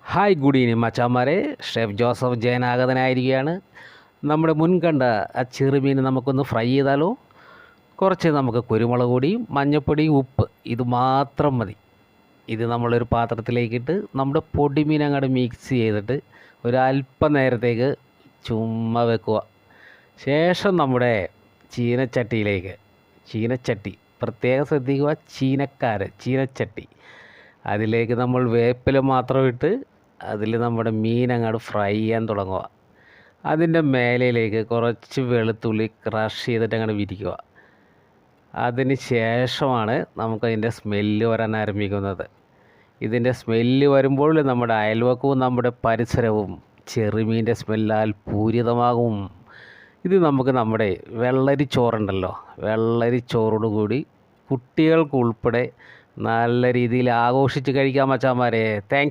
Hi good evening മച്ചാന്മാരെ. Chef Joseph ജയനാഗതനായിരിക്കുകയാണ്. നമ്മുടെ മുൻകണ്ട ആ ചെറുമീൻ നമുക്കൊന്ന് ഫ്രൈ ചെയ്താലോ? കുറച്ച് നമുക്ക് കുരുമുളക് പൊടിയും മഞ്ഞൾപ്പൊടിയും ഉപ്പ് ഇത് മാത്രം മതി. ഇത് നമ്മളൊരു പാത്രത്തിലേക്കിട്ട് നമ്മുടെ പൊടിമീൻ അങ്ങോട്ട് മിക്സ് ചെയ്തിട്ട് ഒരല്പം നേരത്തേക്ക് ചുമ്മാ വെക്കുക. ശേഷം നമ്മുടെ ചീനച്ചട്ടി പ്രത്യേകം ശ്രദ്ധിക്കുക, ചീനച്ചട്ടി അതിലേക്ക് നമ്മൾ വേപ്പില മാത്രം ഇട്ട് അതിൽ നമ്മുടെ മീൻ അങ്ങോട്ട് ഫ്രൈ ചെയ്യാൻ തുടങ്ങുക. അതിൻ്റെ മേലയിലേക്ക് കുറച്ച് വെളുത്തുള്ളി ക്രഷ് ചെയ്തിട്ട് അങ്ങോട്ട് വിരിക്കുക. അതിന് ശേഷമാണ് നമുക്കതിൻ്റെ സ്മെല്ല് വരാൻ ആരംഭിക്കുന്നത്. ഇതിൻ്റെ സ്മെല്ല് വരുമ്പോൾ നമ്മുടെ അയൽവക്കവും നമ്മുടെ പരിസരവും ചെറുമീൻ്റെ സ്മെല്ലാൽ പൂരിതമാകും. ഇത് നമുക്ക് നമ്മുടെ വെള്ളരി ചോറുണ്ടല്ലോ, വെള്ളരി ചോറോട് കൂടി കുട്ടികൾക്ക് ഉൾപ്പെടെ നല്ല രീതിയിൽ ആഘോഷിച്ച് കഴിക്കാം മച്ചാന്മാരെ. താങ്ക്